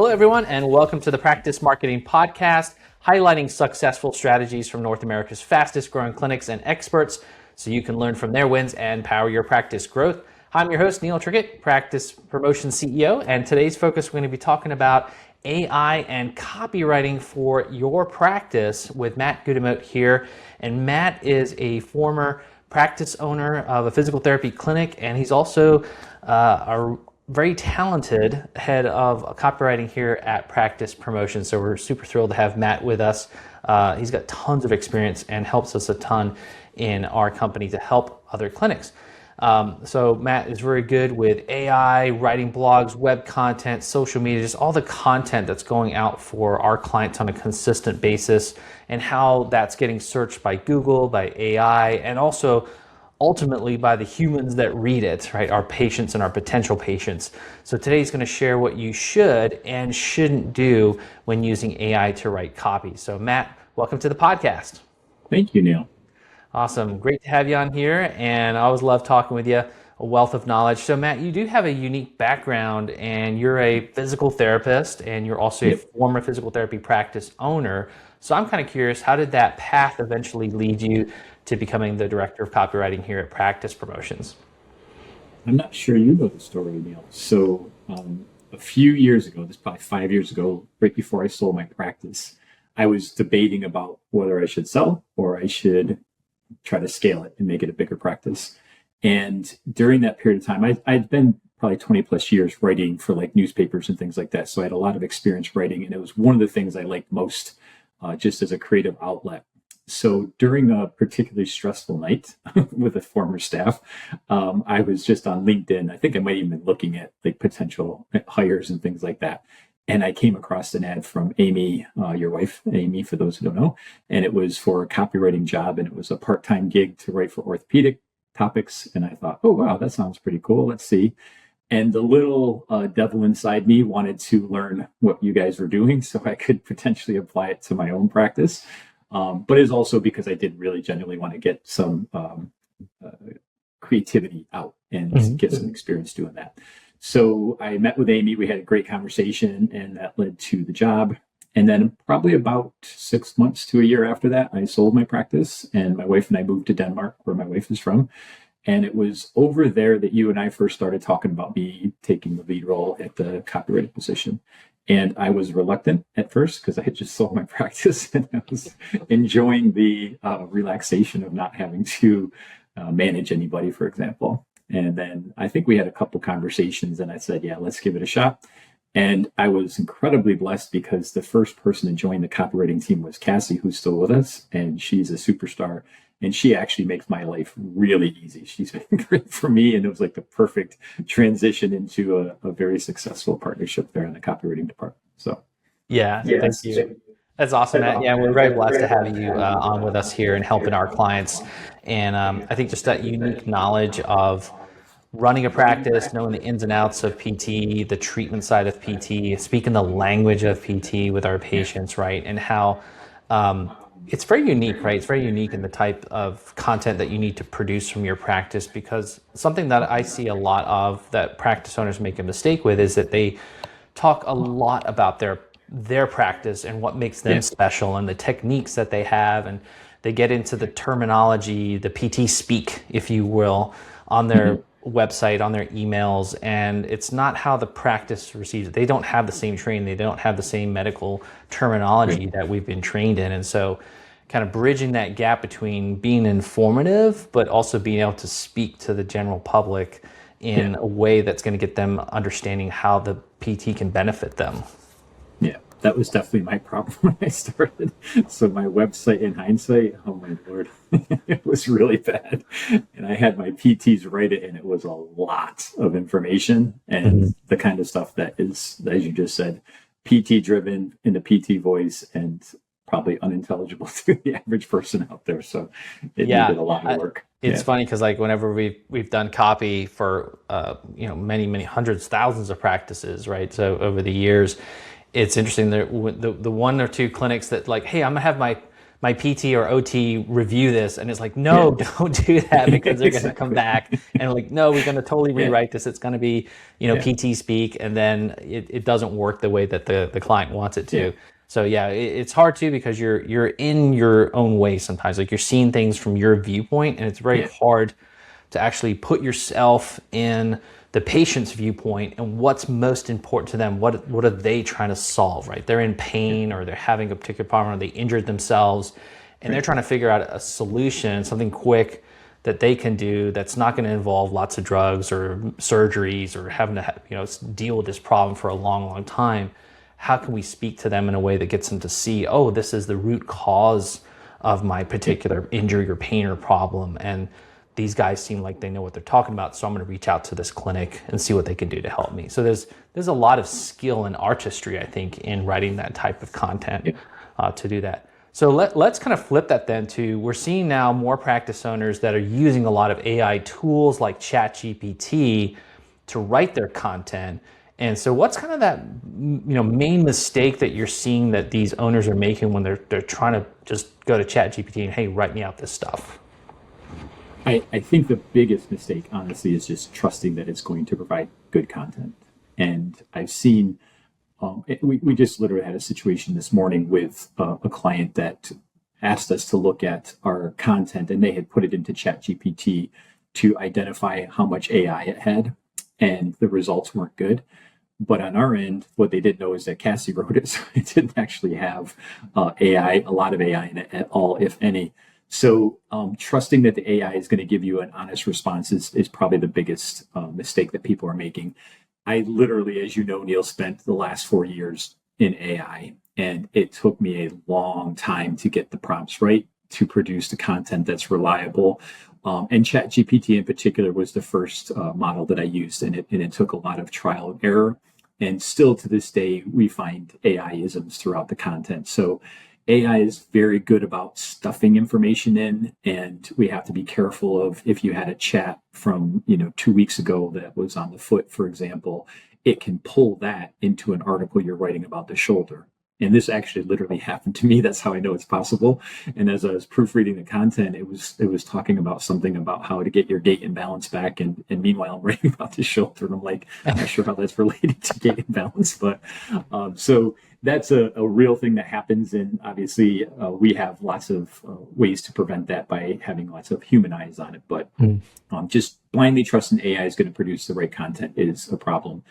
Hello, everyone, and welcome to the Practice Marketing Podcast, highlighting successful strategies from North America's fastest growing clinics and experts so you can learn from their wins and power your practice growth. I'm your host, Neil Trickett, Practice Promotion CEO, and today's focus, we're going to be talking about AI and copywriting for your practice with Matt Goodemote here. And Matt is a former practice owner of a physical therapy clinic, and he's also a very talented head of copywriting here at Practice Promotion. So we're super thrilled to have Matt with us. He's got tons of experience and helps us a ton in our company to help other clinics. So Matt is very good with AI, writing blogs, web content, social media, just all the content that's going out for our clients on a consistent basis, and how that's getting searched by Google, by AI, and also ultimately by the humans that read it, right? Our patients and our potential patients. So today he's going to share what you should and shouldn't do when using AI to write copy. So Matt, welcome to the podcast. Thank you, Neil. Awesome. Great to have you on here. And I always love talking with you, a wealth of knowledge. So Matt, you do have a unique background, and you're a physical therapist, and you're also a former physical therapy practice owner. So I'm kind of curious, how did that path eventually lead you to becoming the Director of Copywriting here at Practice Promotions? I'm not sure you know the story, Neil. So a few years ago, this is probably 5 years ago, right before I sold my practice, I was debating about whether I should sell or I should try to scale it and make it a bigger practice. And during that period of time, I'd been probably 20 plus years writing for like newspapers and things like that. So I had a lot of experience writing, and it was one of the things I liked most just as a creative outlet. So during a particularly stressful night with a former staff, I was just on LinkedIn. I think I might even been looking at like potential hires and things like that. And I came across an ad from Amy, your wife, Amy, for those who don't know. And it was for a copywriting job, and it was a part-time gig to write for orthopedic topics. And I thought, oh, wow, that sounds pretty cool. Let's see. And the little devil inside me wanted to learn what you guys were doing so I could potentially apply it to my own practice. But it's also because I did really genuinely want to get some creativity out and get some experience doing that. So I met with Amy. We had a great conversation, and that led to the job. And then probably about 6 months to a year after that, I sold my practice, and my wife and I moved to Denmark, where my wife is from. And it was over there that you and I first started talking about me taking the lead role at the copywriting position. And I was reluctant at first because I had just sold my practice, and I was enjoying the relaxation of not having to manage anybody, for example. And then I think we had a couple conversations, and I said, yeah, let's give it a shot. And I was incredibly blessed because the first person to join the copywriting team was Cassie, who's still with us, and she's a superstar. And she actually makes my life really easy. She's been great for me, and it was like the perfect transition into a very successful partnership there in the copywriting department. So, yeah, thank you. That's awesome, Matt. Yeah, we're very blessed to have you on with us here and helping our clients. And I think just that unique knowledge of running a practice, knowing the ins and outs of PT, the treatment side of PT, speaking the language of PT with our patients, right? And how it's very unique, right? It's very unique in the type of content that you need to produce from your practice, because something that I see a lot of that practice owners make a mistake with is that they talk a lot about their practice and what makes them special and the techniques that they have, and they get into the terminology, the PT speak, if you will, on their website, on their emails, and it's not how the practice receives it. They don't have the same training, they don't have the same medical terminology that we've been trained in. And so kind of bridging that gap between being informative but also being able to speak to the general public in a way that's going to get them understanding how the PT can benefit them. Yeah, that was definitely my problem when I started. So my website, in hindsight, oh my Lord, it was really bad. And I had my PTs write it, and it was a lot of information and the kind of stuff that is, as you just said, PT driven in the PT voice and probably unintelligible to the average person out there. So it needed a lot of work. It's funny because like whenever we've done copy for many hundreds, thousands of practices, right? So over the years, it's interesting that the one or two clinics that like, hey, I'm gonna have my my PT or OT review this, and it's like, no, don't do that, because they're going to come back and like, no, we're going to totally rewrite this. It's going to be, PT speak, and then it doesn't work the way that the client wants it to. So it's hard too, because you're in your own way sometimes. Like, you're seeing things from your viewpoint, and it's very hard to actually put yourself in the patient's viewpoint and what's most important to them. What are they trying to solve, right? They're in pain, or they're having a particular problem, or they injured themselves, and they're trying to figure out a solution, something quick that they can do that's not going to involve lots of drugs or surgeries or having to deal with this problem for a long time. How can we speak to them in a way that gets them to see, oh, this is the root cause of my particular injury or pain or problem, and these guys seem like they know what they're talking about, so I'm going to reach out to this clinic and see what they can do to help me. So there's a lot of skill and artistry, I think, in writing that type of content to do that. So let's kind of flip that then to, we're seeing now more practice owners that are using a lot of AI tools like ChatGPT to write their content. And so what's kind of that main mistake that you're seeing that these owners are making when they're trying to just go to ChatGPT and, hey, write me out this stuff? I think the biggest mistake, honestly, is just trusting that it's going to provide good content. And I've seen, we just literally had a situation this morning with a client that asked us to look at our content, and they had put it into ChatGPT to identify how much AI it had, and the results weren't good. But on our end, what they didn't know is that Cassie wrote it, so it didn't actually have a lot of AI in it at all, if any. So trusting that the AI is going to give you an honest response is probably the biggest mistake that people are making. I literally, as you know, Neil, spent the last 4 years in AI, and it took me a long time to get the prompts right, to produce the content that's reliable. And ChatGPT in particular was the first model that I used, and it took a lot of trial and error. And still to this day, we find AI-isms throughout the content. So AI is very good about stuffing information in, and we have to be careful of, if you had a chat from 2 weeks ago that was on the foot, for example, it can pull that into an article you're writing about the shoulder. And this actually literally happened to me. That's how I know it's possible. And as I was proofreading the content, it was talking about something about how to get your gait and balance back. And meanwhile, I'm writing about the shoulder, and I'm like, I'm not sure how that's related to gait and balance. But so that's a real thing that happens. And obviously, we have lots of ways to prevent that by having lots of human eyes on it. But just blindly trusting AI is going to produce the right content is a problem.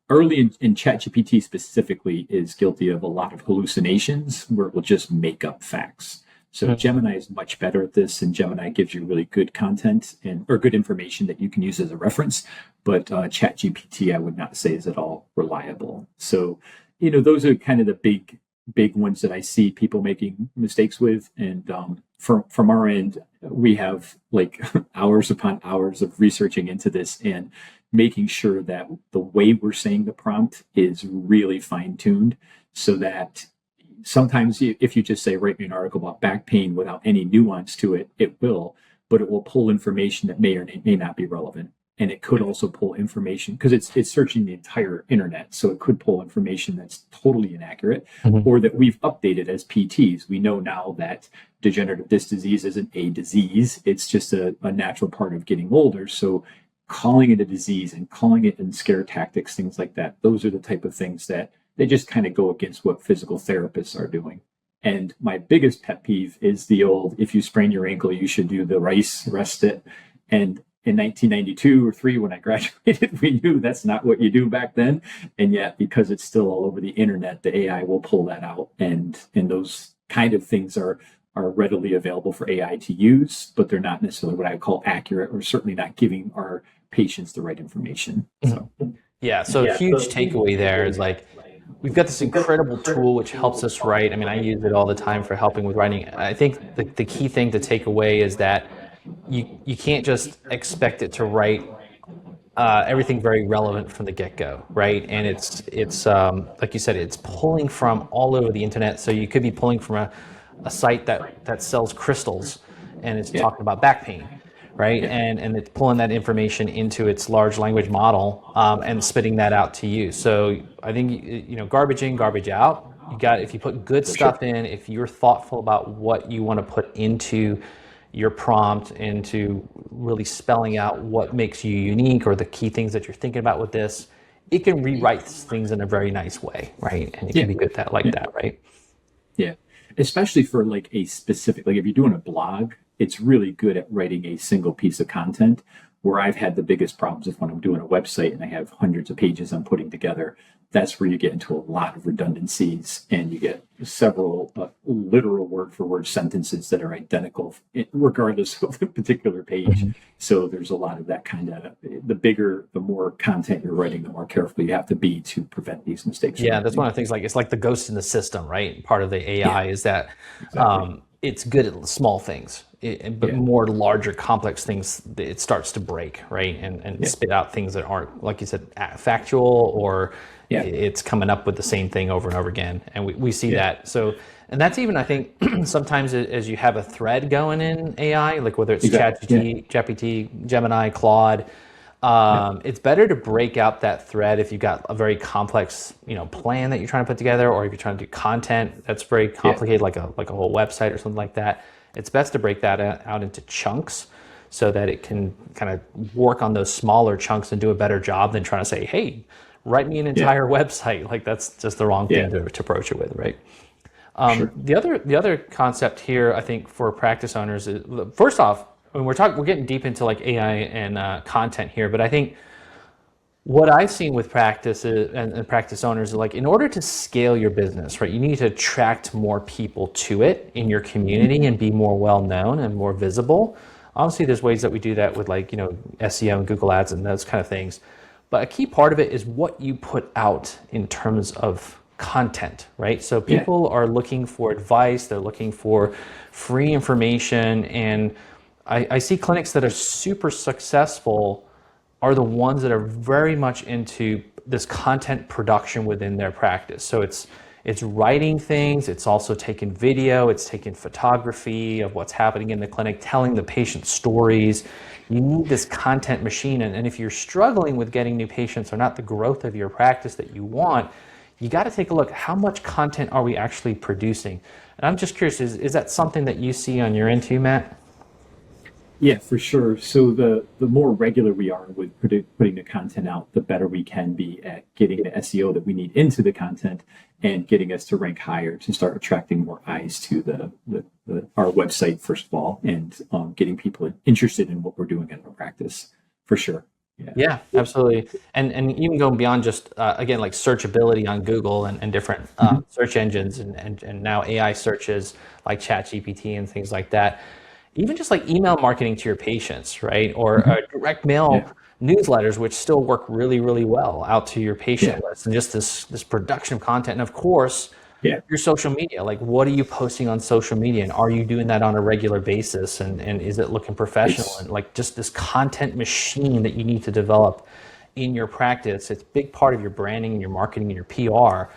Early in ChatGPT specifically is guilty of a lot of hallucinations where it will just make up facts. So Gemini is much better at this, and Gemini gives you really good content or good information that you can use as a reference. But ChatGPT, I would not say is at all reliable. So, those are kind of the big ones that I see people making mistakes with. And from our end, we have like hours upon hours of researching into this and making sure that the way we're saying the prompt is really fine-tuned, so that sometimes if you just say, write me an article about back pain without any nuance to it, it will, but it will pull information that may or may not be relevant. And it could also pull information, because it's searching the entire internet. So it could pull information that's totally inaccurate, or that we've updated as PTs. We know now that degenerative disc disease isn't a disease. It's just a natural part of getting older. So calling it a disease and calling it in scare tactics, things like that, those are the type of things that they just kind of go against what physical therapists are doing. And my biggest pet peeve is the old, if you sprain your ankle, you should do the RICE, rest it. And in 1992 or 3, when I graduated, we knew that's not what you do back then. And yet, because it's still all over the internet, the AI will pull that out. And those kind of things are readily available for AI to use, but they're not necessarily what I would call accurate, or certainly not giving our patients the right information. So a huge takeaway there is like, we've got this incredible tool which helps us write. I mean, I use it all the time for helping with writing. I think the key thing to take away is that you can't just expect it to write everything very relevant from the get-go, right? And it's like you said, it's pulling from all over the internet. So you could be pulling from a site that sells crystals, and it's talking about back pain, right? And it's pulling that information into its large language model and spitting that out to you. So I think, garbage in, garbage out. if you put good stuff in, if you're thoughtful about what you want to put into your prompt, into really spelling out what makes you unique or the key things that you're thinking about with this, it can rewrite things in a very nice way, right? And it can be good that that, right? Yeah, especially for like a specific, like if you're doing a blog, it's really good at writing a single piece of content. Where I've had the biggest problems is when I'm doing a website and I have hundreds of pages I'm putting together. That's where you get into a lot of redundancies and you get several literal word for word sentences that are identical regardless of the particular page. So there's a lot of that kind of, the more content you're writing, the more careful you have to be to prevent these mistakes. Yeah, that's one of the things, like it's like the ghost in the system, right? Part of the AI is that it's good at small things, but more larger, complex things, it starts to break, right? And spit out things that aren't, like you said, factual, or it's coming up with the same thing over and over again. And we see that. So, and that's even, I think, sometimes as you have a thread going in AI, like whether it's ChatGPT, Gemini, Claude, it's better to break out that thread if you've got a very complex, plan that you're trying to put together, or if you're trying to do content that's very complicated, like a whole website or something like that. It's best to break that out into chunks so that it can kind of work on those smaller chunks and do a better job than trying to say, hey, write me an entire website. Like that's just the wrong thing to approach it with, right? The other concept here, I think, for practice owners is, first off, when we're getting deep into like AI and content here, but I think what I've seen with practices and practice owners is, like, in order to scale your business, right, you need to attract more people to it in your community and be more well known and more visible. Obviously, there's ways that we do that with, like, SEO and Google Ads and those kind of things. But a key part of it is what you put out in terms of content, right? So people are looking for advice, they're looking for free information, and I see clinics that are super successful are the ones that are very much into this content production within their practice. So it's writing things, it's also taking video, it's taking photography of what's happening in the clinic, telling the patient stories. You need this content machine, and if you're struggling with getting new patients or not the growth of your practice that you want, you got to take a look, how much content are we actually producing? And I'm just curious, is that something that you see on your end too, Matt? Yeah, for sure. So the more regular we are with putting the content out, the better we can be at getting the SEO that we need into the content and getting us to rank higher, to start attracting more eyes to our website, first of all, and getting people interested in what we're doing in our practice, for sure. Yeah, absolutely. And even going beyond just, again, like searchability on Google and different search engines and now AI searches like ChatGPT and things like that. Even just like email marketing to your patients, right? Or direct mail newsletters, which still work really, really well out to your patient list. And just this production of content. And of course, your social media, like what are you posting on social media? And are you doing that on a regular basis? And is it looking professional? And like just this content machine that you need to develop in your practice. It's a big part of your branding and your marketing and your PR.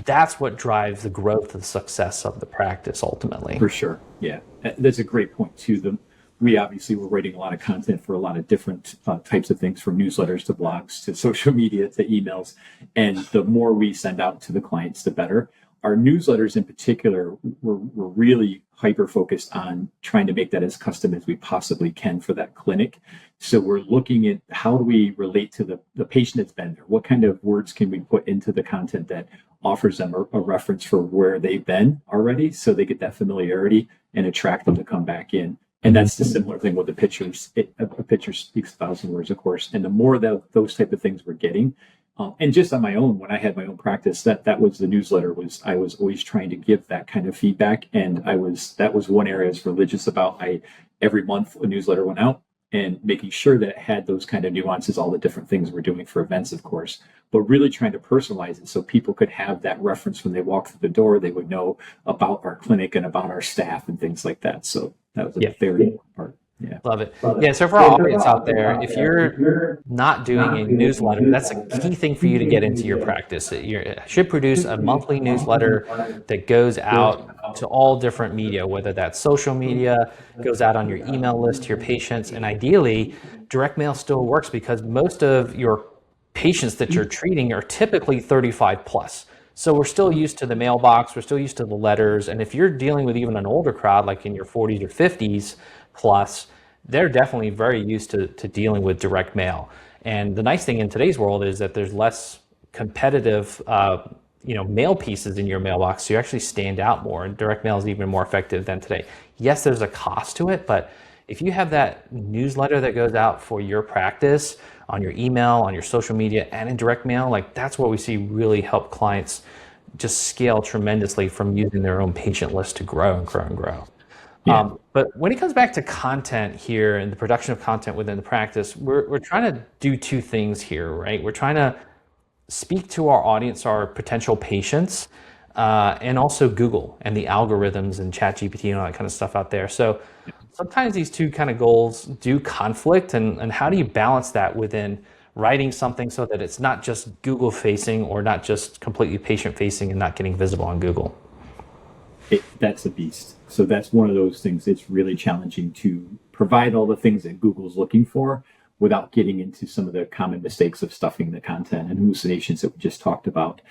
That's what drives the growth and success of the practice ultimately. For sure. Yeah, that's a great point too. We obviously were writing a lot of content for a lot of different types of things, from newsletters to blogs to social media to emails. And the more we send out to the clients, the better. Our newsletters in particular, we're really hyper focused on trying to make that as custom as we possibly can for that clinic. So we're looking at how do we relate to the patient that's been there? What kind of words can we put into the content that offers them a reference for where they've been already, so they get that familiarity and attract them to come back in. And that's the similar thing with the pictures. A picture speaks 1,000 words, of course. And the more that those type of things we're getting, and just on my own, when I had my own practice, that was the newsletter. I was always trying to give that kind of feedback, and that was one area I was religious about. Every month a newsletter went out, and making sure that it had those kind of nuances, all the different things we're doing for events, of course, but really trying to personalize it so people could have that reference when they walk through the door. They would know about our clinic and about our staff and things like that. So that was a very important part. Yeah. Love it. Yeah. So for our audience out there, if you're not doing a newsletter, that's a key thing for you to get into your practice. You should produce a monthly newsletter that goes out to all different media, whether that's social media, goes out on your email list to your patients, and ideally direct mail still works because most of your patients that you're treating are typically 35 plus. So we're still used to the mailbox, we're still used to the letters. And if you're dealing with even an older crowd, like in your 40s or 50s plus, they're definitely very used to dealing with direct mail. And the nice thing in today's world is that there's less competitive mail pieces in your mailbox, so you actually stand out more, and direct mail is even more effective than today. Yes, there's a cost to it, but if you have that newsletter that goes out for your practice on your email, on your social media, and in direct mail, like that's what we see really help clients just scale tremendously from using their own patient list to grow and grow and grow. Yeah. But when it comes back to content here and the production of content within the practice, we're trying to do two things here, right? We're trying to speak to our audience, our potential patients, and also Google and the algorithms and ChatGPT and all that kind of stuff out there. So sometimes these two kind of goals do conflict, and how do you balance that within writing something so that it's not just Google facing or not just completely patient facing and not getting visible on Google? That's a beast. So that's one of those things. It's really challenging to provide all the things that Google's looking for without getting into some of the common mistakes of stuffing the content and hallucinations that we just talked about.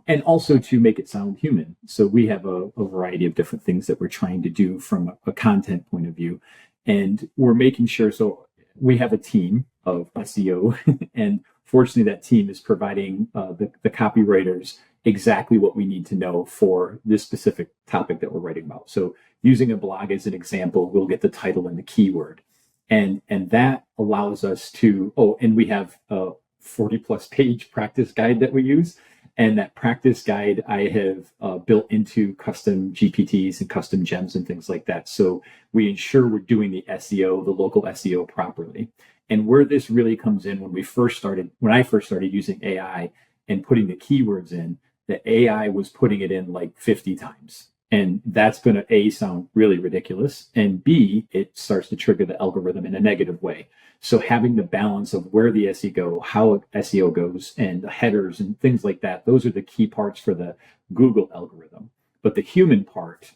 And also to make it sound human. So we have a variety of different things that we're trying to do from a content point of view. And we're making sure, so we have a team of SEO, and fortunately that team is providing the copywriters exactly what we need to know for this specific topic that we're writing about. So using a blog as an example, we'll get the title and the keyword. And that allows us to, and we have a 40 plus page practice guide that we use. And that practice guide I have built into custom GPTs and custom gems and things like that. So we ensure we're doing the SEO, the local SEO properly. And where this really comes in, when I first started using AI and putting the keywords in, the AI was putting it in like 50 times. And that's going to A, sound really ridiculous, and B, it starts to trigger the algorithm in a negative way. So having the balance of where the SEO go, how SEO goes, and the headers and things like that, those are the key parts for the Google algorithm. But the human part,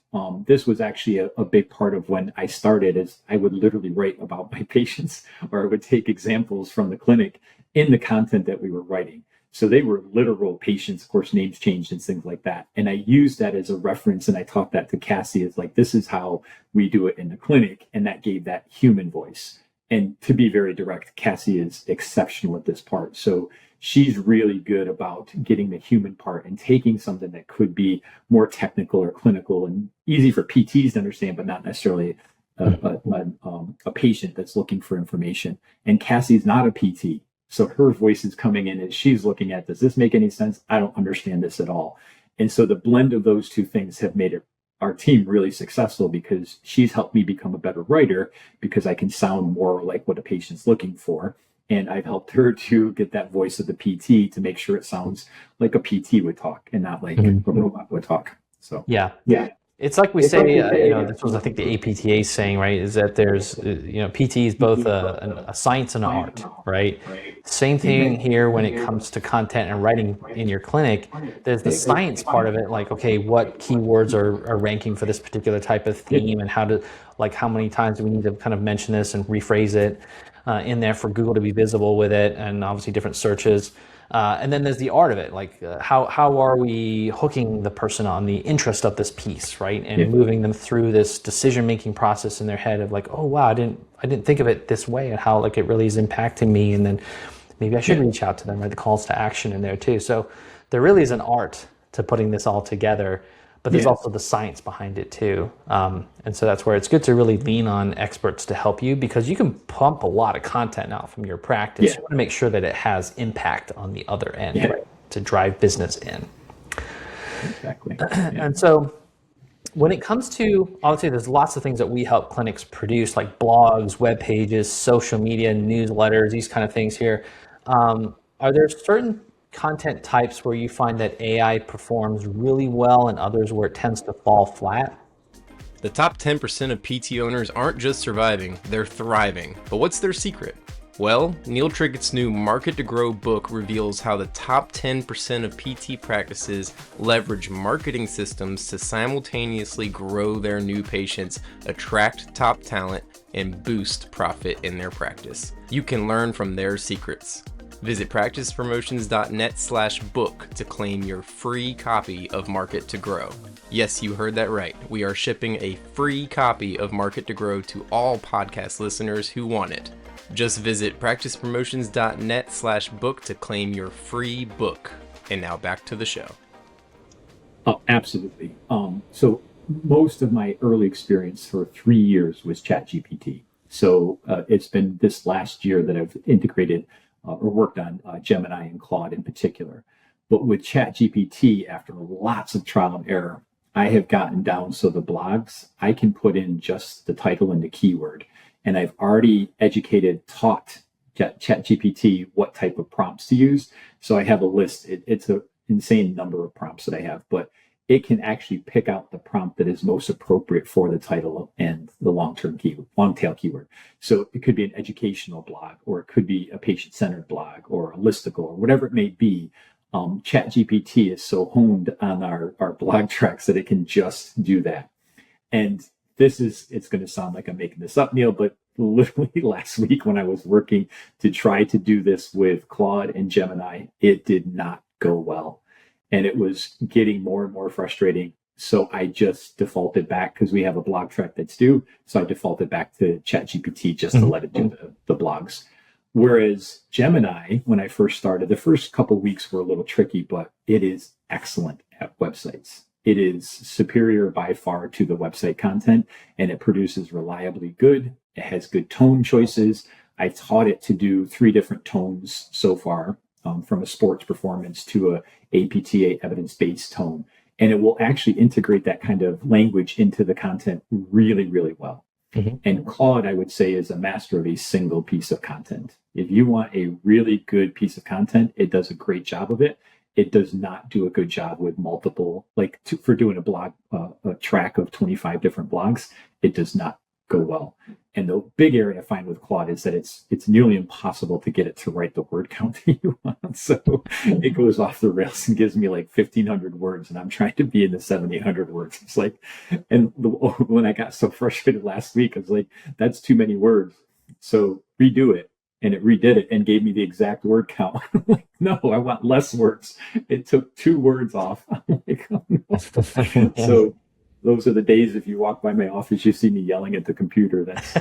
this was actually a big part of when I started, is I would literally write about my patients, or I would take examples from the clinic in the content that we were writing. So they were literal patients, of course, names changed and things like that. And I used that as a reference, and I taught that to Cassie as like, this is how we do it in the clinic. And that gave that human voice. And to be very direct, Cassie is exceptional at this part. So she's really good about getting the human part and taking something that could be more technical or clinical and easy for PTs to understand, but not necessarily a patient that's looking for information. And Cassie's not a PT. So her voice is coming in as she's looking at, does this make any sense? I don't understand this at all. And so the blend of those two things have made our team really successful, because she's helped me become a better writer because I can sound more like what a patient's looking for. And I've helped her to get that voice of the PT to make sure it sounds like a PT would talk and not like a robot would talk. So yeah. It's like we say, this was, I think, the APTA saying, right, is that there's, PT is both a science and an art, right? Same thing here when it comes to content and writing in your clinic. There's the science part of it, like, okay, what keywords are ranking for this particular type of theme, and how many times do we need to kind of mention this and rephrase it in there for Google to be visible with it, and obviously different searches. And then there's the art of it, like how are we hooking the person on the interest of this piece, right? And moving them through this decision-making process in their head of like, oh wow, I didn't think of it this way, and how like it really is impacting me, and then maybe I should reach out to them, right? The calls to action in there too. So there really is an art to putting this all together, but there's also the science behind it too. And so that's where it's good to really lean on experts to help you, because you can pump a lot of content out from your practice. You want to make sure that it has impact on the other end, right, to drive business in. Exactly. And so when it comes to, obviously there's lots of things that we help clinics produce, like blogs, web pages, social media, newsletters, these kind of things here. Are there certain content types where you find that AI performs really well and others where it tends to fall flat? The top 10% of PT owners aren't just surviving, they're thriving. But what's their secret? Well, Neil Trickett's new Market to Grow book reveals how the top 10% of PT practices leverage marketing systems to simultaneously grow their new patients, attract top talent, and boost profit in their practice. You can learn from their secrets. Visit practicepromotions.net/book to claim your free copy of Market to Grow. Yes, you heard that right. We are shipping a free copy of Market to Grow to all podcast listeners who want it. Just visit practicepromotions.net/book to claim your free book. And now back to the show. Oh, absolutely. So most of my early experience for 3 years was ChatGPT. So it's been this last year that I've integrated or worked on Gemini and Claude in particular. But with ChatGPT, after lots of trial and error, I have gotten down so the blogs, I can put in just the title and the keyword. And I've already taught ChatGPT what type of prompts to use. So I have a list. It's an insane number of prompts that I have, but it can actually pick out the prompt that is most appropriate for the title and the long tail keyword. So it could be an educational blog, or it could be a patient-centered blog, or a listicle, or whatever it may be. ChatGPT is so honed on our blog tracks that it can just do that. And it's going to sound like I'm making this up, Neil, but literally last week when I was working to try to do this with Claude and Gemini, it did not go well. And it was getting more and more frustrating. So I just defaulted back, because we have a blog track that's due. So I defaulted back to ChatGPT just to let it do the blogs. Whereas Gemini, when I first started, the first couple of weeks were a little tricky, but it is excellent at websites. It is superior by far to the website content, and it produces reliably good. It has good tone choices. I taught it to do 3 different tones so far, from a sports performance to a APTA evidence-based tone. And it will actually integrate that kind of language into the content really, really well. Mm-hmm. And Claude, I would say, is a master of a single piece of content. If you want a really good piece of content, it does a great job of it. It does not do a good job with multiple, for doing a blog, a track of 25 different blogs, it does not go well. And the big area I find with Claude is that it's nearly impossible to get it to write the word count that you want. So it goes off the rails and gives me 1,500 words, and I'm trying to be in the 700-800 words. It's when I got so frustrated last week, I was like, that's too many words. So redo it. And it redid it and gave me the exact word count. I'm like, no, I want less words. It took 2 words off. I'm like, oh, no. So those are the days, if you walk by my office, you see me yelling at the computer. That's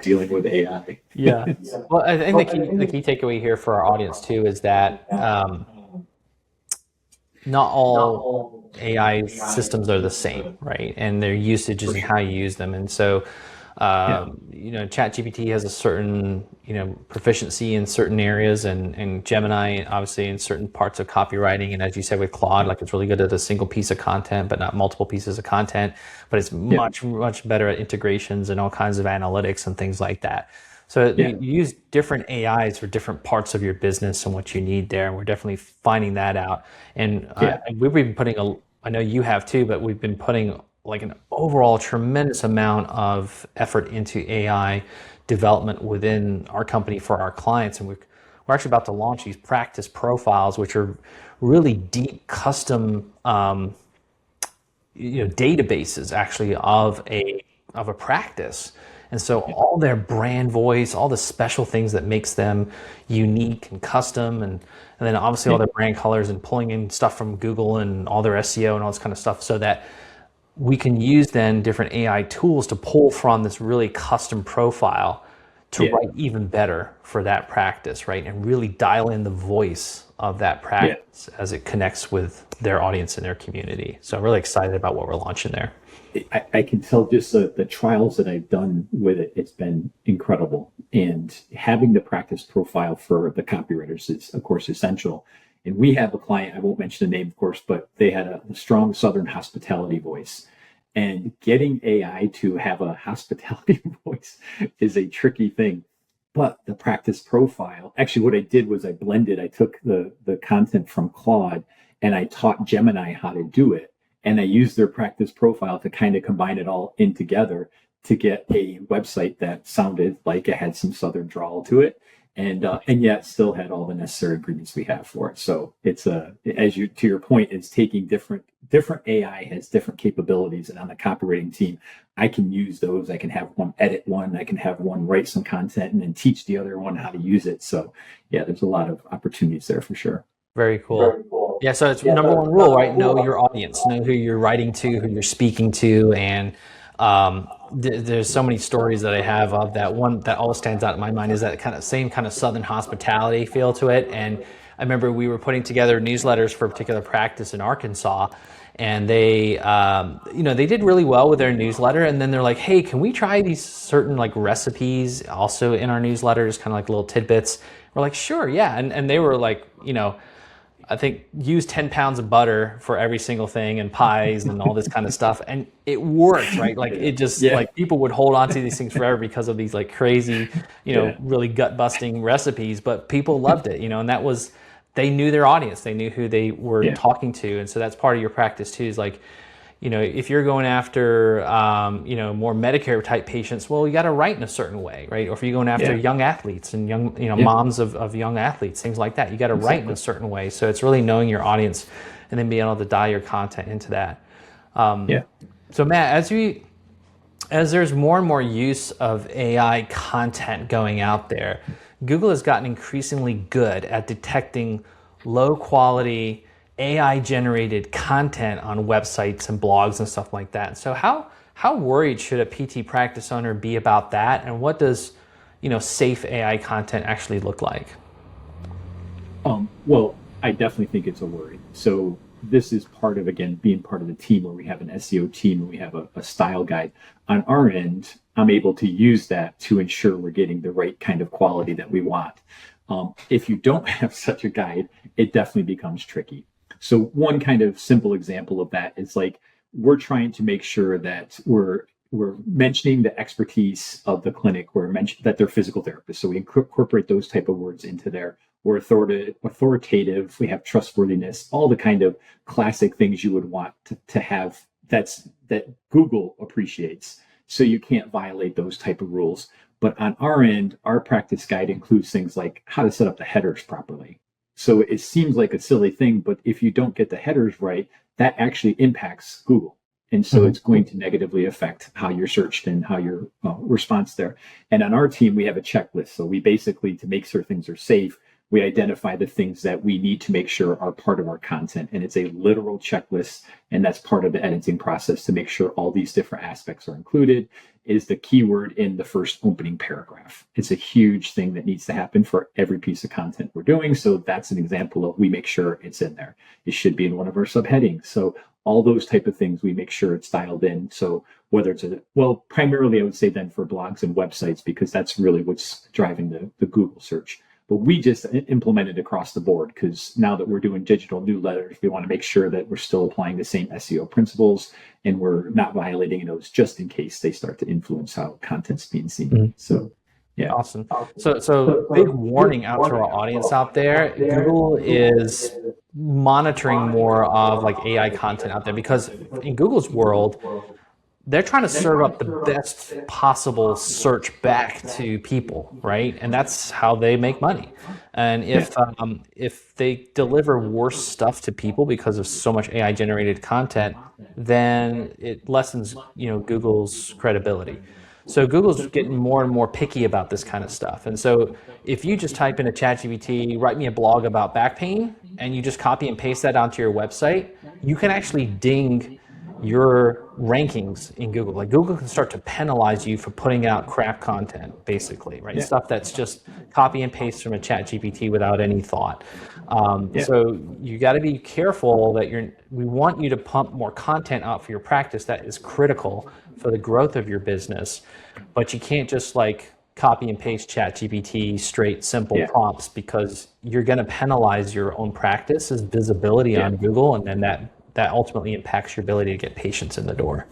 dealing with AI. Yeah. Well, I think the key takeaway here for our audience too is that not all AI systems are the same, right? And their usages and how you use them. And so, ChatGPT has a certain, proficiency in certain areas, and Gemini obviously in certain parts of copywriting. And as you said with Claude, it's really good at a single piece of content, but not multiple pieces of content. But it's much better at integrations and all kinds of analytics and things like that. So you use different AIs for different parts of your business and what you need there. And we're definitely finding that out. And we've been putting I know you have too, but we've been putting an overall tremendous amount of effort into AI development within our company for our clients. And we're actually about to launch these practice profiles, which are really deep custom databases actually of a practice. And so all their brand voice, all the special things that makes them unique and custom, and then obviously all their brand colors, and pulling in stuff from Google and all their SEO and all this kind of stuff, so that we can use then different AI tools to pull from this really custom profile to write even better for that practice, right? And really dial in the voice of that practice as it connects with their audience and their community. So I'm really excited about what we're launching there. I can tell just the trials that I've done with it, it's been incredible. And having the practice profile for the copywriters is, of course, essential. And we have a client, I won't mention the name, of course, but they had a strong Southern hospitality voice. And getting AI to have a hospitality voice is a tricky thing. But the practice profile, actually what I did was I took the content from Claude and I taught Gemini how to do it. And I used their practice profile to kind of combine it all in together to get a website that sounded like it had some Southern drawl to it. And yet still had all the necessary ingredients we have for it. So it's to your point, it's taking different different AI has different capabilities, and on the copywriting team, I can use those. I can have one edit one, I can have one write some content, and then teach the other one how to use it. So yeah, there's a lot of opportunities there for sure. Very cool. Yeah, so it's number one rule, right? Know your audience, know who you're writing to, who you're speaking to, and there's so many stories that I have of that. One that always stands out in my mind is that same kind of Southern hospitality feel to it. And I remember we were putting together newsletters for a particular practice in Arkansas, and they they did really well with their newsletter. And then they're like, hey, can we try these certain like recipes also in our newsletters, kind of like little tidbits? We're like, sure, yeah. And they were like, I think use 10 pounds of butter for every single thing, and pies and all this kind of stuff. And it worked, right? Like it just like people would hold on to these things forever because of these like crazy, really gut busting recipes, but people loved it, and that was, they knew their audience, they knew who they were talking to. And so that's part of your practice too, is like, if you're going after, more Medicare type patients, well, you got to write in a certain way, right? Or if you're going after young athletes and young, moms of young athletes, things like that, you got to write in a certain way. So it's really knowing your audience and then being able to dial your content into that. So Matt, as there's more and more use of AI content going out there, Google has gotten increasingly good at detecting low quality AI generated content on websites and blogs and stuff like that. So how worried should a PT practice owner be about that? And what does, safe AI content actually look like? Well, I definitely think it's a worry. So this is part of, again, being part of the team where we have an SEO team and we have a style guide. On our end, I'm able to use that to ensure we're getting the right kind of quality that we want. If you don't have such a guide, it definitely becomes tricky. So one kind of simple example of that is like, we're trying to make sure that we're mentioning the expertise of the clinic. We're mentioning that they're physical therapists. So we incorporate those type of words into there. We're authoritative. We have trustworthiness, all the kind of classic things you would want to have that Google appreciates. So you can't violate those type of rules. But on our end, our practice guide includes things like how to set up the headers properly. So it seems like a silly thing, but if you don't get the headers right, that actually impacts Google. And so it's going to negatively affect how you're searched and how your response there. And on our team, we have a checklist. So we basically, to make sure things are safe, we identify the things that we need to make sure are part of our content. And it's a literal checklist. And that's part of the editing process to make sure all these different aspects are included. Is the keyword in the first opening paragraph. It's a huge thing that needs to happen for every piece of content we're doing. So that's an example of, we make sure it's in there. It should be in one of our subheadings. So all those type of things, we make sure it's dialed in. So whether it's primarily I would say then for blogs and websites, because that's really what's driving the Google search. But we just implemented across the board, because now that we're doing digital newsletters, we want to make sure that we're still applying the same SEO principles and we're not violating those, just in case they start to influence how content's being seen. Mm-hmm. So, yeah. Awesome. So big warning out to our audience out there. Google is monitoring more of like AI content out there, because in Google's world, they're trying to serve up the best possible search back to people, right? And that's how they make money. And if they deliver worse stuff to people because of so much AI generated content, then it lessens, Google's credibility. So Google's getting more and more picky about this kind of stuff. And so if you just type in a ChatGPT, write me a blog about back pain, and you just copy and paste that onto your website, you can actually ding your rankings in Google. Like Google can start to penalize you for putting out crap content, basically, right? Stuff that's just copy and paste from a ChatGPT without any thought. So you got to be careful that we want you to pump more content out for your practice that is critical for the growth of your business, but you can't just like copy and paste ChatGPT straight simple prompts, because you're going to penalize your own practice's visibility on Google, and then that ultimately impacts your ability to get patients in the door.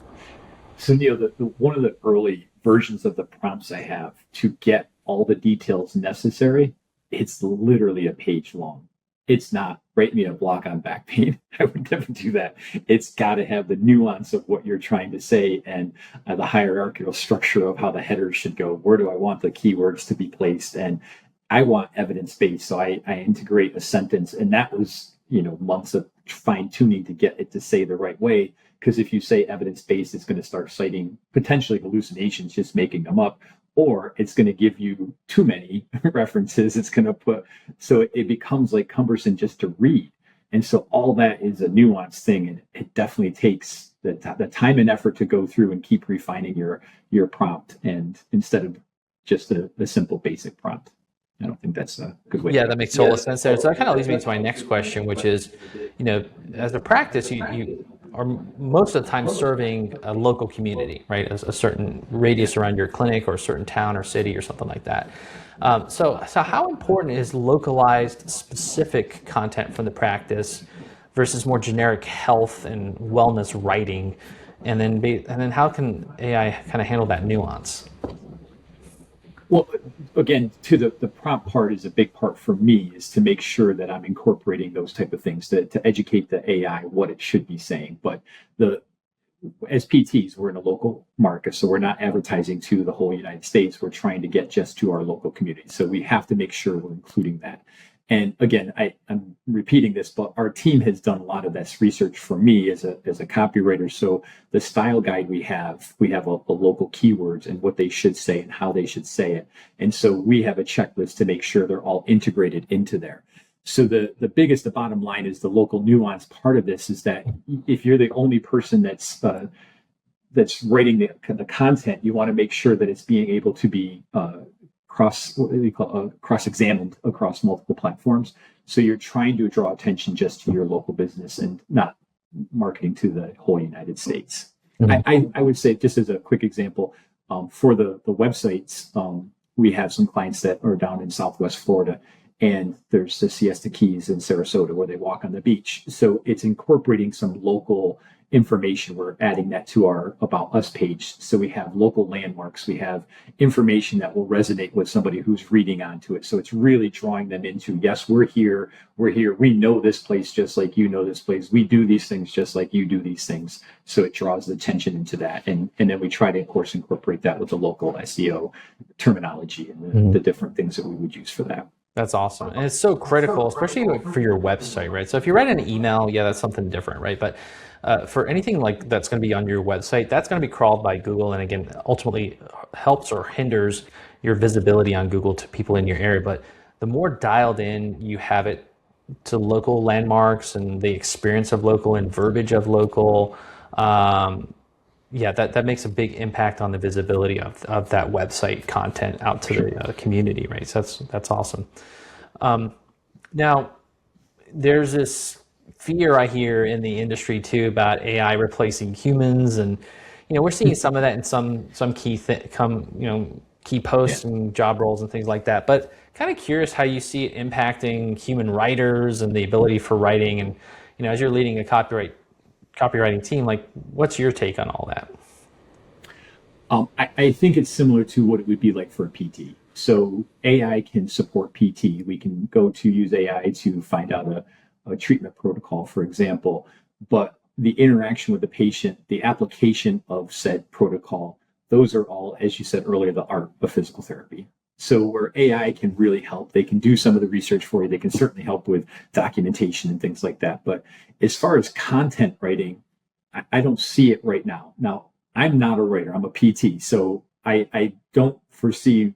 So Neil, one of the early versions of the prompts I have to get all the details necessary, it's literally a page long. It's not write me a blog on back pain. I would never do that. It's got to have the nuance of what you're trying to say and the hierarchical structure of how the headers should go. Where do I want the keywords to be placed? And I want evidence-based. So I integrate a sentence, and that was months of fine tuning to get it to say the right way. Because if you say evidence-based, it's going to start citing potentially hallucinations, just making them up, or it's going to give you too many references. It's going to so it becomes like cumbersome just to read. And so all that is a nuanced thing, and it definitely takes the time and effort to go through and keep refining your prompt, and instead of just a simple basic prompt. I don't think that's a good way. Yeah, that makes total sense there. So that kind of leads me to my next question, which is, as a practice, you are most of the time serving a local community, right? A certain radius around your clinic, or a certain town or city or something like that. So how important is localized, specific content from the practice versus more generic health and wellness writing? And then how can AI kind of handle that nuance? Well, again, to the prompt part is a big part for me, is to make sure that I'm incorporating those type of things to educate the AI what it should be saying. But as PTs, we're in a local market, so we're not advertising to the whole United States. We're trying to get just to our local community. So we have to make sure we're including that. And again, I'm repeating this, but our team has done a lot of this research for me as a copywriter. So the style guide we have a local keywords and what they should say and how they should say it. And so we have a checklist to make sure they're all integrated into there. So the bottom line is the local nuance part of this is that if you're the only person that's writing the content, you want to make sure that it's being able to be cross-examined across multiple platforms. So you're trying to draw attention just to your local business and not marketing to the whole United States. Mm-hmm. I would say, just as a quick example, for the websites, we have some clients that are down in Southwest Florida, and there's the Siesta Keys in Sarasota where they walk on the beach. So it's incorporating some local information. We're adding that to our About Us page. So we have local landmarks. We have information that will resonate with somebody who's reading onto it. So it's really drawing them into, yes, we're here. We know this place just like you know this place. We do these things just like you do these things. So it draws the attention into that. And then we try to, of course, incorporate that with the local SEO terminology and the different things that we would use for that. That's awesome. And it's so critical, especially for your website, right? So if you write an email, yeah, that's something different, right? But for anything like that's going to be on your website, that's going to be crawled by Google, and again, ultimately helps or hinders your visibility on Google to people in your area. But the more dialed in you have it to local landmarks and the experience of local and verbiage of local, that makes a big impact on the visibility of that website content out to the community, right? So that's awesome. Now, there's this fear I hear in the industry too about AI replacing humans, and we're seeing some of that in some key key posts and job roles and things like that. But kind of curious how you see it impacting human writers and the ability for writing, and as you're leading a copywriting team, like, what's your take on all that? I think it's similar to what it would be like for a PT. So AI can support PT. We can go to use AI to find out a treatment protocol, for example, but the interaction with the patient, the application of said protocol, those are all, as you said earlier, the art of physical therapy. So where AI can really help, they can do some of the research for you. They can certainly help with documentation and things like that. But as far as content writing, I don't see it right now. Now, I'm not a writer. I'm a PT. So I don't foresee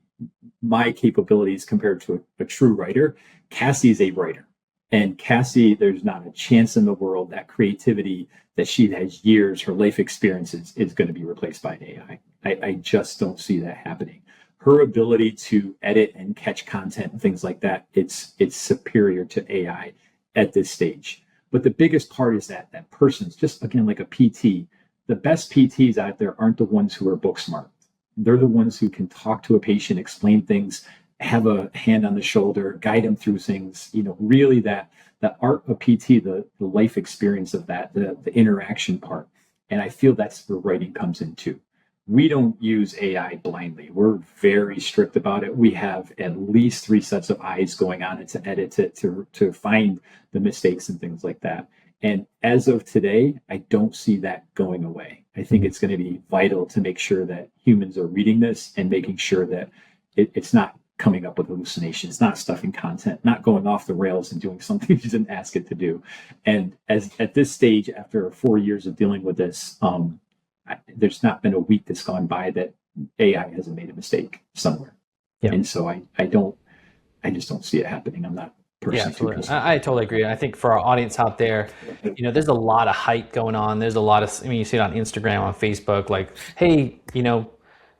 my capabilities compared to a true writer. Cassie is a writer. And Cassie, there's not a chance in the world that creativity that she has years, her life experiences, is going to be replaced by an AI. I just don't see that happening. Her ability to edit and catch content and things like that, it's superior to AI at this stage. But the biggest part is that person's just, again, like a PT. The best PTs out there aren't the ones who are book smart. They're the ones who can talk to a patient, explain things, have a hand on the shoulder, guide them through things, really that art of PT, the life experience of that, the interaction part. And I feel that's where writing comes in too. We don't use AI blindly. We're very strict about it. We have at least 3 sets of eyes going on it to edit it, to find the mistakes and things like that. And as of today, I don't see that going away. I think it's going to be vital to make sure that humans are reading this and making sure that it's not coming up with hallucinations, not stuffing content, not going off the rails and doing something you didn't ask it to do. And as at this stage, after 4 years of dealing with this, there's not been a week that's gone by that AI hasn't made a mistake somewhere. Yeah. And so I just don't see it happening. I'm not personally. Yeah, I totally agree. I think for our audience out there, there's a lot of hype going on. There's a lot of, you see it on Instagram, on Facebook, like, hey,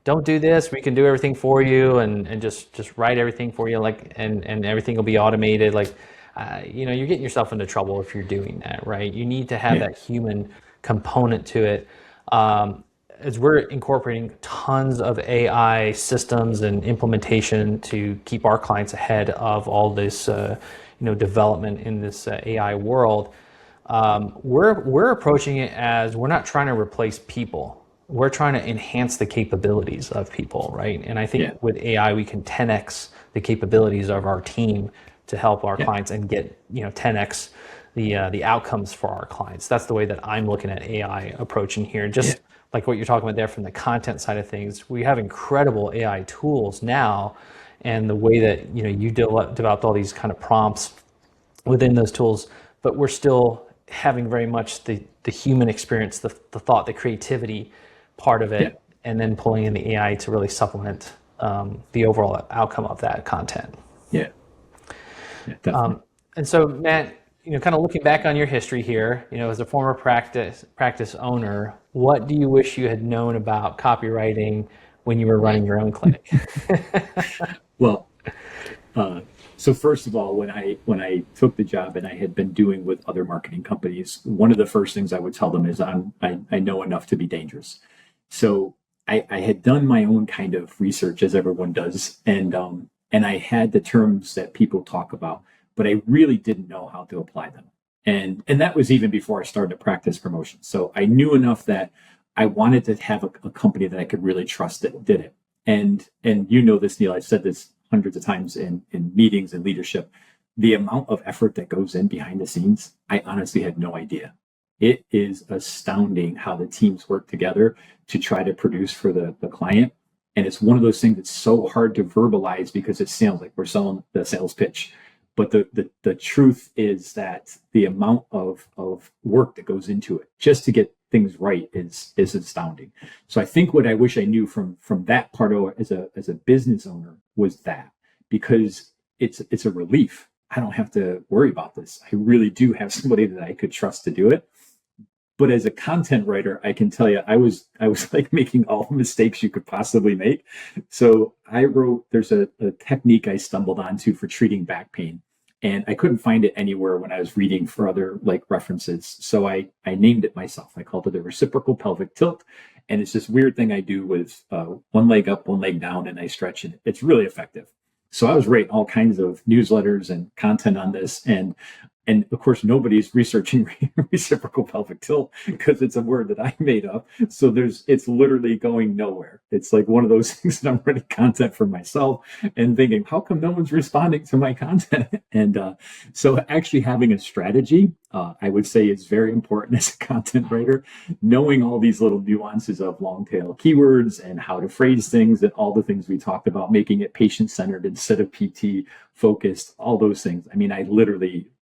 don't do this. We can do everything for you, and just write everything for you, like, and everything will be automated. Like, you're getting yourself into trouble if you're doing that, right? You need to have that human component to it. As we're incorporating tons of AI systems and implementation to keep our clients ahead of all this, development in this AI world, we're approaching it as we're not trying to replace people. We're trying to enhance the capabilities of people, right? And I think with AI, we can 10x the capabilities of our team to help our clients and get 10x the outcomes for our clients. That's the way that I'm looking at AI approaching here. Just like what you're talking about there from the content side of things, we have incredible AI tools now, and the way that you developed all these kind of prompts within those tools, but we're still having very much the human experience, the thought, the creativity part of it, and then pulling in the AI to really supplement the overall outcome of that content. Yeah, definitely. And so, Matt, kind of looking back on your history here, as a former practice owner, what do you wish you had known about copywriting when you were running your own clinic? Well, so first of all, when I took the job and I had been doing with other marketing companies, one of the first things I would tell them is I know enough to be dangerous. So I had done my own kind of research, as everyone does, and I had the terms that people talk about, but I really didn't know how to apply them. And that was even before I started a practice promotion. So I knew enough that I wanted to have a company that I could really trust that did it. And this, Neil, I've said this hundreds of times in meetings and leadership, the amount of effort that goes in behind the scenes, I honestly had no idea. It is astounding how the teams work together to try to produce for the client. And it's one of those things that's so hard to verbalize because it sounds like we're selling the sales pitch. But the truth is that the amount of work that goes into it just to get things right is astounding. So I think what I wish I knew from that part of as a business owner was that, because it's a relief. I don't have to worry about this. I really do have somebody that I could trust to do it. But as a content writer, I can tell you, I was like making all the mistakes you could possibly make. So there's a technique I stumbled onto for treating back pain, and I couldn't find it anywhere when I was reading for other references. So I named it myself. I called it the reciprocal pelvic tilt. And it's this weird thing I do with one leg up, one leg down, and I stretch it. It's really effective. So I was writing all kinds of newsletters and content on this, and of course, nobody's researching reciprocal pelvic tilt because it's a word that I made up. So it's literally going nowhere. It's like one of those things that I'm writing content for myself and thinking, how come no one's responding to my content? And so actually having a strategy, I would say, is very important as a content writer. Knowing all these little nuances of long tail keywords and how to phrase things and all the things we talked about, making it patient-centered instead of PT focused, all those things. I mean,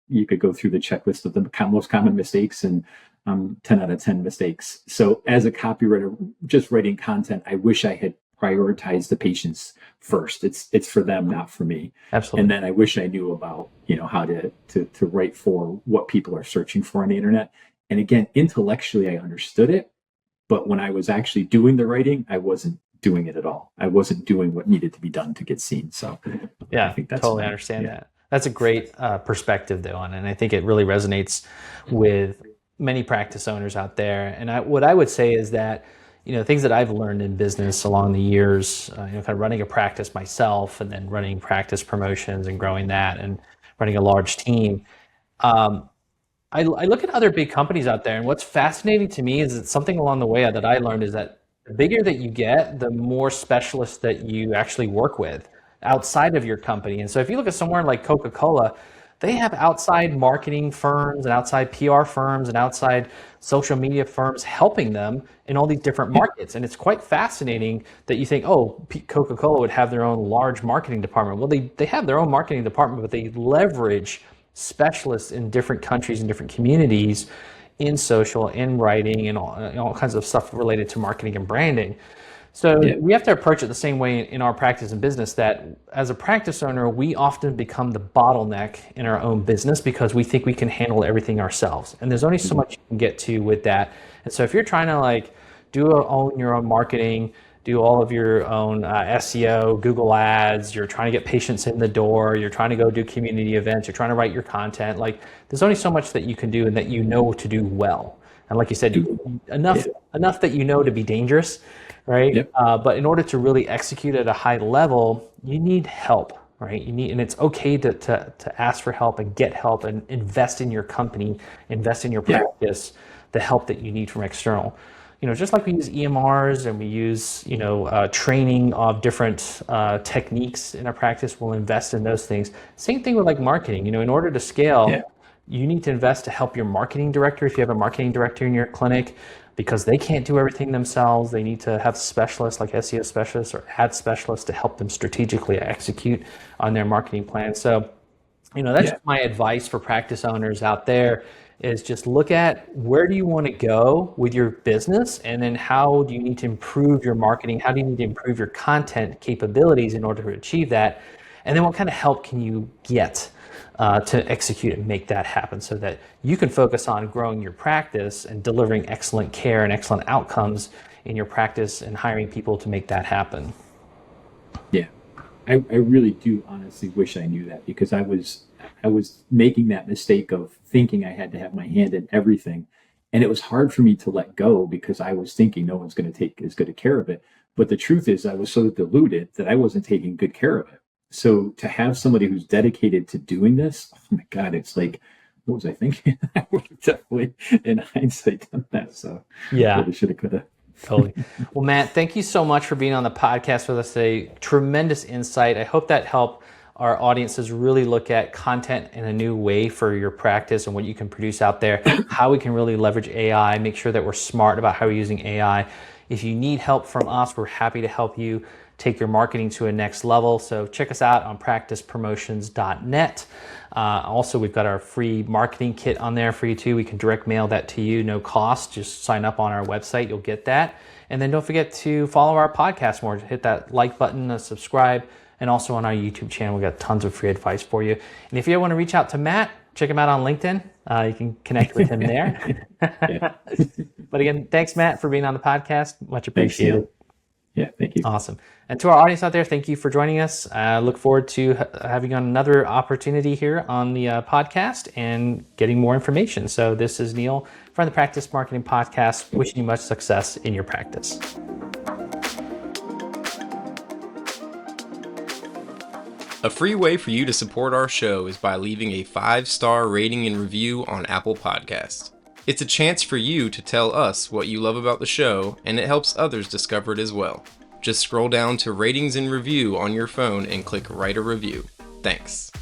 you could go through the checklist of the most common mistakes, and 10 out of 10 mistakes. So as a copywriter, just writing content, I wish I had prioritized the patients first. It's for them, not for me. Absolutely. And then I wish I knew about, how to write for what people are searching for on the internet. And again, intellectually, I understood it, but when I was actually doing the writing, I wasn't doing it at all. I wasn't doing what needed to be done to get seen. So yeah, I think that's totally understand that. That's a great perspective, though, and I think it really resonates with many practice owners out there. And what I would say is that, things that I've learned in business along the years, kind of running a practice myself and then running practice promotions and growing that and running a large team. I look at other big companies out there, and what's fascinating to me is that something along the way that I learned is that the bigger that you get, the more specialists that you actually work with outside of your company. And so if you look at somewhere like Coca-Cola, they have outside marketing firms and outside PR firms and outside social media firms helping them in all these different markets. And it's quite fascinating that you think, oh, Coca-Cola would have their own large marketing department. Well, they have their own marketing department, but they leverage specialists in different countries and different communities in social, in writing, and all kinds of stuff related to marketing and branding. So we have to approach it the same way in our practice and business, that as a practice owner, we often become the bottleneck in our own business because we think we can handle everything ourselves. And there's only so much you can get to with that. And so if you're trying to own your own marketing, do all of your own SEO, Google Ads, you're trying to get patients in the door, you're trying to go do community events, you're trying to write your content, there's only so much that you can do and that you know to do well. And like you said, enough that you know to be dangerous, right? Yep. But in order to really execute at a high level, you need help, right? And it's okay to ask for help and get help and invest in your company, invest in your practice, the help that you need from external. Just like we use EMRs and we use, training of different techniques in our practice, we'll invest in those things. Same thing with marketing. In order to scale, you need to invest to help your marketing director. If you have a marketing director in your clinic, because they can't do everything themselves, they need to have specialists like SEO specialists or ad specialists to help them strategically execute on their marketing plan. So, that's just my advice for practice owners out there, is just look at where do you want to go with your business, and then how do you need to improve your marketing? How do you need to improve your content capabilities in order to achieve that? And then what kind of help can you get to execute and make that happen so that you can focus on growing your practice and delivering excellent care and excellent outcomes in your practice and hiring people to make that happen. Yeah, I really do honestly wish I knew that, because I was making that mistake of thinking I had to have my hand in everything. And it was hard for me to let go because I was thinking no one's going to take as good a care of it. But the truth is I was so deluded that I wasn't taking good care of it. So to have somebody who's dedicated to doing this, oh my God, it's what was I thinking? I would have definitely, in hindsight, done that. So yeah, should have, could have. Totally. Well, Matt, thank you so much for being on the podcast with us today. Tremendous insight. I hope that helped our audiences really look at content in a new way for your practice and what you can produce out there, how we can really leverage AI, make sure that we're smart about how we're using AI. If you need help from us, we're happy to help you take your marketing to a next level. So check us out on practicepromotions.net. Also, we've got our free marketing kit on there for you too. We can direct mail that to you, no cost. Just sign up on our website, you'll get that. And then don't forget to follow our podcast more. Hit that like button, subscribe, and also on our YouTube channel, we got tons of free advice for you. And if you want to reach out to Matt, check him out on LinkedIn. You can connect with him there. But again, thanks, Matt, for being on the podcast. Much appreciated. Thanks, yeah, thank you. Awesome. And to our audience out there, thank you for joining us. Look forward to having you on another opportunity here on the podcast and getting more information. So this is Neil from the Practice Marketing Podcast, wishing you much success in your practice. A free way for you to support our show is by leaving a 5-star rating and review on Apple Podcasts. It's a chance for you to tell us what you love about the show, and it helps others discover it as well. Just scroll down to ratings and review on your phone and click write a review. Thanks.